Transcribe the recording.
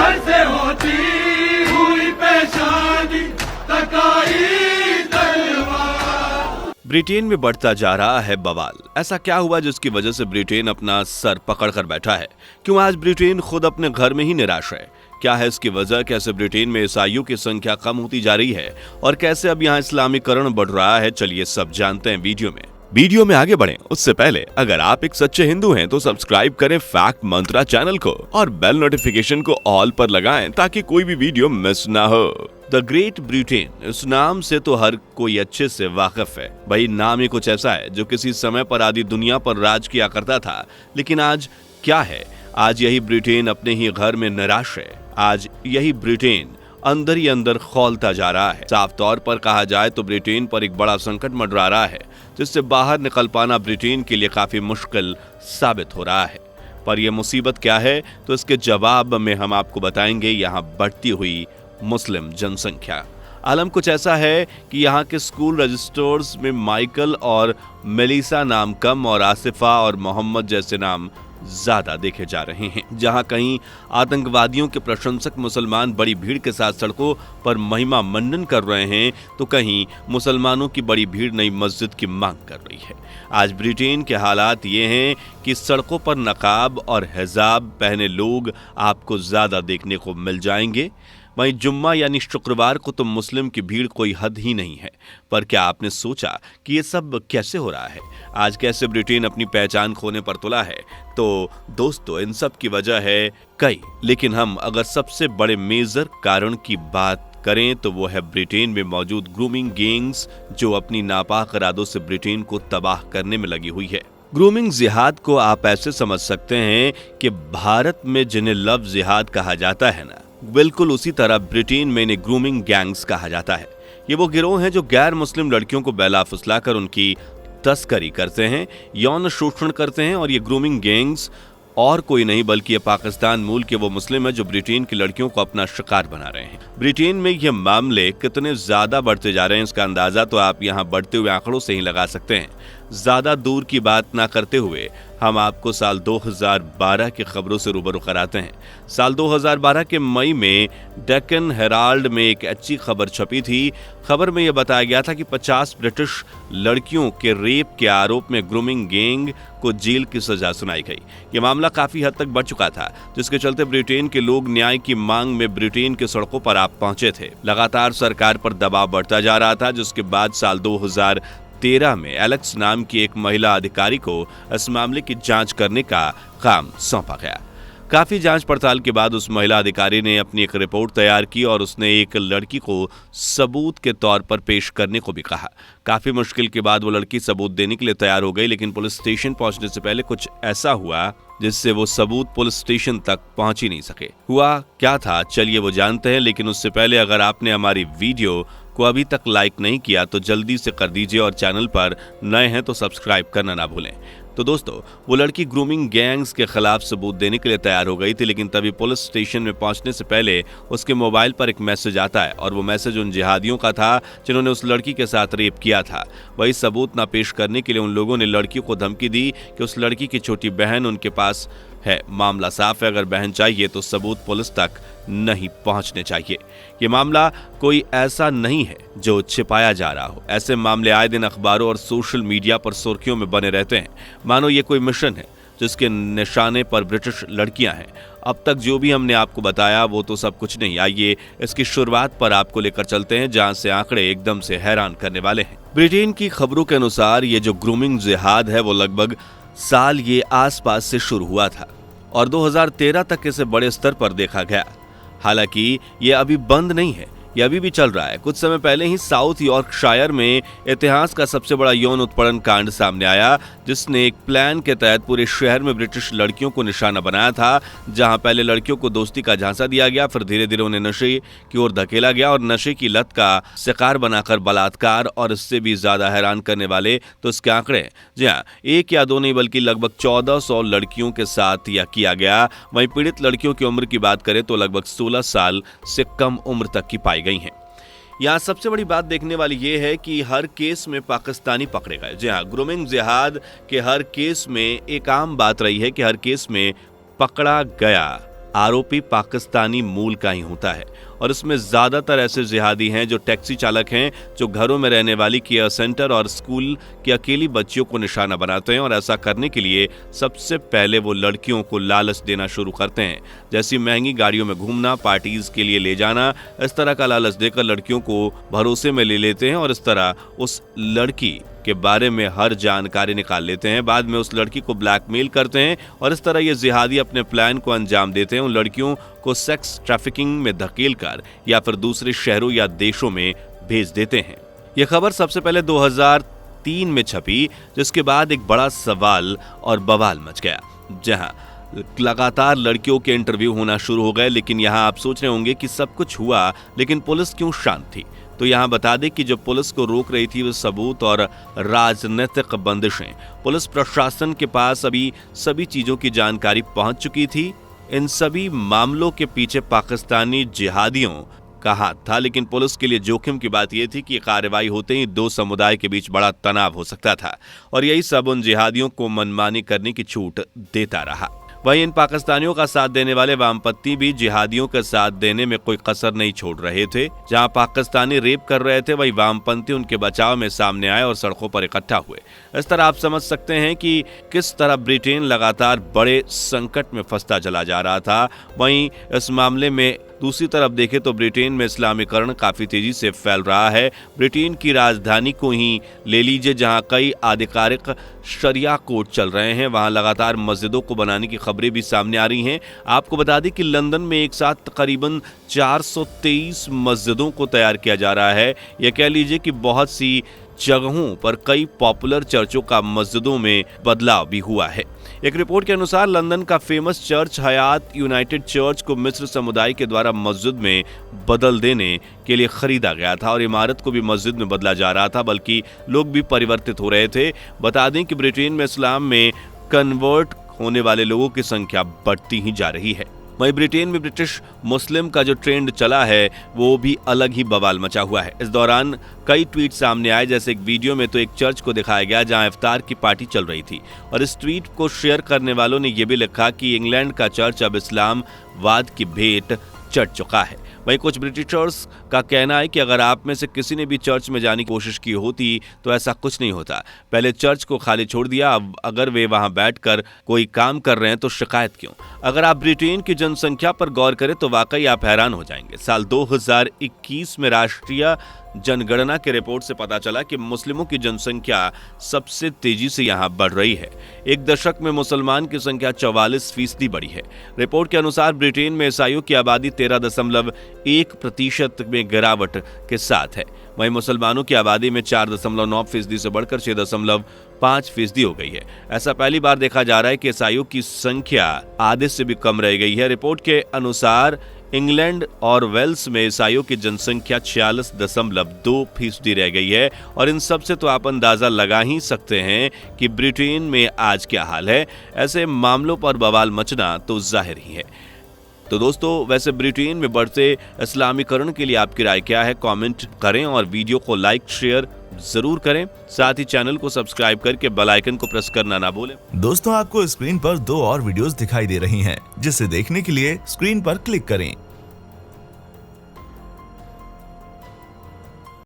घर से होती हुई पेशानी तकाई तलवार। ब्रिटेन में बढ़ता जा रहा है बवाल। ऐसा क्या हुआ जिसकी वजह से ब्रिटेन अपना सर पकड़ कर बैठा है? क्यों आज ब्रिटेन खुद अपने घर में ही निराश है? क्या है इसकी वजह? कैसे ब्रिटेन में ईसाइयों की संख्या कम होती जा रही है और कैसे अब यहाँ इस्लामीकरण बढ़ रहा है? चलिए सब जानते हैं वीडियो में आगे बढ़ें उससे पहले अगर आप एक सच्चे हिंदू हैं तो सब्सक्राइब करें फैक्ट मंत्रा चैनल को और बेल नोटिफिकेशन को ऑल पर लगाएं ताकि कोई भी वीडियो मिस ना हो। द ग्रेट ब्रिटेन, इस नाम से तो हर कोई अच्छे से वाकिफ है। भाई नाम ही कुछ ऐसा है जो किसी समय पर आधी दुनिया पर राज किया करता था, लेकिन आज क्या है? आज यही ब्रिटेन अपने ही घर में निराश है। आज यही ब्रिटेन अंदर ही अंदर खौलता जा रहा है। साफ तौर पर कहा जाए तो ब्रिटेन पर एक बड़ा संकट मंडरा रहा है जिससे बाहर निकल पाना ब्रिटेन के लिए काफी मुश्किल साबित हो रहा है। पर यह मुसीबत क्या है, तो इसके जवाब में हम आपको बताएंगे यहाँ बढ़ती हुई मुस्लिम जनसंख्या। आलम कुछ ऐसा है कि यहाँ के स्कूल रजिस्टर्स में माइकल और मेलिसा नाम कम और आसिफा और मोहम्मद जैसे नाम ज्यादा देखे जा रहे हैं। जहां कहीं आतंकवादियों के प्रशंसक मुसलमान बड़ी भीड़ के साथ सड़कों पर महिमा मंडन कर रहे हैं, तो कहीं मुसलमानों की बड़ी भीड़ नई मस्जिद की मांग कर रही है। आज ब्रिटेन के हालात ये हैं कि सड़कों पर नकाब और हिजाब पहने लोग आपको ज्यादा देखने को मिल जाएंगे। वहीं जुम्मा यानी शुक्रवार को तो मुस्लिम की भीड़ कोई हद ही नहीं है। पर क्या आपने सोचा कि ये सब कैसे हो रहा है? आज कैसे ब्रिटेन अपनी पहचान खोने पर तुला है? तो दोस्तों इन सब की वजह है कई, लेकिन हम अगर सबसे बड़े मेजर कारण की बात करें तो वो है ब्रिटेन में मौजूद ग्रूमिंग गैंग्स, जो अपनी नापाक इरादों से ब्रिटेन को तबाह करने में लगी हुई है। ग्रूमिंग जिहाद को आप ऐसे समझ सकते हैं कि भारत में जिन्हें लव जिहाद कहा जाता है ना, बिल्कुल उसी तरह ब्रिटेन में इन्हें ग्रूमिंग गैंग्स कहा जाता है। ये वो गिरोह हैं जो गैर मुस्लिम लड़कियों को बहला फुसलाकर उनकी तस्करी करते हैं, यौन शोषण करते हैं। और ये ग्रूमिंग गैंग्स और कोई नहीं बल्कि ये पाकिस्तान मूल के वो मुस्लिम है जो ब्रिटेन की लड़कियों को अपना शिकार बना रहे हैं। ब्रिटेन में ये मामले कितने ज्यादा बढ़ते जा रहे हैं इसका अंदाजा तो आप यहाँ बढ़ते हुए आंकड़ों से ही लगा सकते हैं। ज्यादा दूर की बात ना करते हुए हम आपको साल 2012 की खबरों से रूबरू कराते हैं। साल 2012 के मई में डेक्कन हेराल्ड में एक अच्छी खबर छपी थी। खबर में यह बताया गया था कि 50 ब्रिटिश लड़कियों के रेप के आरोप में ग्रूमिंग गैंग को जेल की सजा सुनाई गई। यह मामला काफी हद तक बढ़ चुका था, जिसके चलते ब्रिटेन के लोग न्याय की मांग में ब्रिटेन के सड़कों पर आप पहुंचे थे। लगातार सरकार पर दबाव बढ़ता जा रहा था, जिसके बाद साल 2013 में एलेक्स नाम की एक महिला अधिकारी को इस मामले की जांच करने का काम सौंपा गया। काफी जांच पड़ताल के बाद उस महिला अधिकारी ने अपनी एक रिपोर्ट तैयार की और उसने एक लड़की को सबूत के तौर पर पेश करने को भी कहा। काफी मुश्किल के बाद वो लड़की सबूत देने के लिए तैयार हो गई, लेकिन पुलिस स्टेशन पहुंचने से पहले कुछ ऐसा हुआ जिससे वो सबूत पुलिस स्टेशन तक पहुंच ही नहीं सके। हुआ क्या था चलिए वो जानते हैं, लेकिन उससे पहले अगर आपने हमारी वीडियो को अभी तक लाइक नहीं किया तो जल्दी से कर दीजिए और चैनल पर नए हैं तो सब्सक्राइब करना ना भूलें। तो दोस्तों वो लड़की ग्रूमिंग गैंग्स के खिलाफ सबूत देने के लिए तैयार हो गई थी, लेकिन तभी पुलिस स्टेशन में पहुंचने से पहले उसके मोबाइल पर एक मैसेज आता है और वो मैसेज उन जिहादियों का था जिन्होंने उस लड़की के साथ रेप किया था। वही सबूत ना पेश करने के लिए उन लोगों ने लड़की को धमकी दी कि उस लड़की की छोटी बहन उनके पास है। मामला साफ है, अगर बहन चाहिए तो सबूत पुलिस तक नहीं पहुंचने चाहिए। ये मामला कोई ऐसा नहीं है जो छिपाया जा रहा हो। ऐसे मामले आए दिन अखबारों और सोशल मीडिया पर सुर्खियों में बने रहते हैं, मानो ये कोई मिशन है जिसके निशाने पर ब्रिटिश लड़कियां हैं। अब तक जो भी हमने आपको बताया वो तो सब कुछ नहीं। आइए इसकी शुरुआत पर आपको लेकर चलते हैं जहां से आंकड़े एकदम से हैरान करने वाले हैं। ब्रिटेन की खबरों के अनुसार ये जो ग्रूमिंग जिहाद है वो लगभग साल ये आसपास से शुरू हुआ था और 2013 तक इसे बड़े स्तर पर देखा गया। हालांकि ये अभी बंद नहीं है, ये अभी भी चल रहा है। कुछ समय पहले ही साउथ यॉर्कशायर में इतिहास का सबसे बड़ा यौन उत्पीड़न कांड सामने आया, जिसने एक प्लान के तहत पूरे शहर में ब्रिटिश लड़कियों को निशाना बनाया था। जहां पहले लड़कियों को दोस्ती का झांसा दिया गया, फिर धीरे धीरे उन्हें नशे की ओर धकेला गया और नशे की लत का शिकार बनाकर बलात्कार। और इससे भी ज्यादा हैरान करने वाले तो इसके आंकड़े, जी हाँ, एक या दो नहीं बल्कि लगभग 1400 लड़कियों के साथ यह किया गया। वहीं पीड़ित लड़कियों की उम्र की बात करें तो लगभग 16 साल से कम उम्र तक की पाई गई हैं। यहाँ सबसे बड़ी बात देखने वाली ये है कि हर केस में पाकिस्तानी पकड़े गए। जी हाँ, ग्रूमिंग जिहाद के हर केस में एक आम बात रही है कि हर केस में पकड़ा गया आरोपी पाकिस्तानी मूल का ही होता है और इसमें ज्यादातर ऐसे जिहादी हैं जो टैक्सी चालक हैं, जो घरों में रहने वाली केयर सेंटर और स्कूल की अकेली बच्चियों को निशाना बनाते हैं और ऐसा करने के लिए सबसे पहले वो लड़कियों को लालच देना शुरू करते हैं, जैसी महंगी गाड़ियों में घूमना, पार्टीज के लिए ले जाना। इस तरह का लालच देकर लड़कियों को भरोसे में ले लेते हैं और इस तरह उस लड़की के बारे में हर जानकारी निकाल लेते हैं। बाद में उस लड़की को ब्लैकमेल करते हैं और इस तरह ये जिहादी अपने प्लान को अंजाम देते हैं। उन लड़कियों को सेक्स ट्रैफिकिंग में धकेल कर या फिर दूसरे शहरों या देशों में भेज देते हैं। यह खबर सबसे पहले 2003 में छपी, जिसके बाद एक बड़ा सवाल और बवाल मच गया, जहां लगातार लड़कियों के इंटरव्यू होना शुरू हो गए। लेकिन यहाँ आप सोच रहे होंगे कि सब कुछ हुआ, लेकिन पुलिस क्यों शांत थी? तो यहाँ बता दें कि जो पुलिस को रोक रही थी वो सबूत और राजनीतिक बंदिशें। पुलिस प्रशासन के पास अभी सभी चीजों की जानकारी पहुंच चुकी थी। इन सभी मामलों के पीछे पाकिस्तानी जिहादियों का हाथ था, लेकिन पुलिस के लिए जोखिम की बात यह थी कि कार्रवाई होते ही दो समुदाय के बीच बड़ा तनाव हो सकता था और यही सब उन जिहादियों को मनमानी करने की छूट देता रहा। वहीं इन पाकिस्तानियों का साथ देने वाले वामपंथी भी जिहादियों का साथ देने में कोई कसर नहीं छोड़ रहे थे। जहां पाकिस्तानी रेप कर रहे थे, वहीं वामपंथी उनके बचाव में सामने आए और सड़कों पर इकट्ठा हुए। इस तरह आप समझ सकते हैं कि किस तरह ब्रिटेन लगातार बड़े संकट में फंसता चला जा रहा था। वहीं इस मामले में दूसरी तरफ देखें तो ब्रिटेन में इस्लामीकरण काफी तेजी से फैल रहा है। ब्रिटेन की राजधानी को ही ले लीजिए, जहां कई आधिकारिक शरिया कोर्ट चल रहे हैं, वहां लगातार मस्जिदों को बनाने की खबरें भी सामने आ रही हैं। आपको बता दें कि लंदन में एक साथ तकरीबन 423 मस्जिदों को तैयार किया जा रहा है। यह कह लीजिए कि बहुत सी जगहों पर कई पॉपुलर चर्चों का मस्जिदों में बदलाव भी हुआ है। एक रिपोर्ट के अनुसार लंदन का फेमस चर्च हयात यूनाइटेड चर्च को मिस्र समुदाय के द्वारा मस्जिद में बदल देने के लिए खरीदा गया था और इमारत को भी मस्जिद में बदला जा रहा था, बल्कि लोग भी परिवर्तित हो रहे थे। बता दें कि ब्रिटेन में इस्लाम में कन्वर्ट होने वाले लोगों की संख्या बढ़ती ही जा रही है। वहीं ब्रिटेन में ब्रिटिश मुस्लिम का जो ट्रेंड चला है वो भी अलग ही बवाल मचा हुआ है। इस दौरान कई ट्वीट सामने आए, जैसे एक वीडियो में तो एक चर्च को दिखाया गया जहां इफ्तार की पार्टी चल रही थी और इस ट्वीट को शेयर करने वालों ने यह भी लिखा कि इंग्लैंड का चर्च अब इस्लामवाद की भेंट चढ़ चुका है। वहीं कुछ ब्रिटिशर्स का कहना है कि अगर आप में से किसी ने भी चर्च में जाने की कोशिश की होती तो ऐसा कुछ नहीं होता। पहले चर्च को खाली छोड़ दिया, अब अगर वे वहां बैठकर कोई काम कर रहे हैं तो शिकायत क्यों? अगर आप ब्रिटेन की जनसंख्या पर गौर करें तो वाकई आप हैरान हो जाएंगे। साल 2021 में राष्ट्रीय जनगणना के रिपोर्ट से पता चला कि मुस्लिमों की जनसंख्या सबसे तेजी से यहां बढ़ रही है। एक दशक में मुसलमान की संख्या 44% बढ़ी है। रिपोर्ट के अनुसार ब्रिटेन में ईसाइयों की आबादी 13.1% में गिरावट के साथ है। वहीं मुसलमानों की आबादी में 4.9% से बढ़कर 6.5% हो गई है। ऐसा पहली बार देखा जा रहा है कि ईसाइयों की संख्या आधे से भी कम रह गई है। रिपोर्ट के अनुसार इंग्लैंड और वेल्स में ईसाइयों की जनसंख्या 46.2% रह गई है और इन सब से तो आप अंदाजा लगा ही सकते हैं कि ब्रिटेन में आज क्या हाल है। ऐसे मामलों पर बवाल मचना तो जाहिर ही है। तो दोस्तों, वैसे ब्रिटेन में बढ़ते इस्लामीकरण के लिए आपकी राय क्या है? कमेंट करें और वीडियो को लाइक शेयर जरूर करें। साथ ही चैनल को सब्सक्राइब करके बेल आइकन को प्रेस करना ना भूलें। दोस्तों, आपको स्क्रीन पर 2 और वीडियोस दिखाई दे रही हैं, जिसे देखने के लिए स्क्रीन पर क्लिक करें।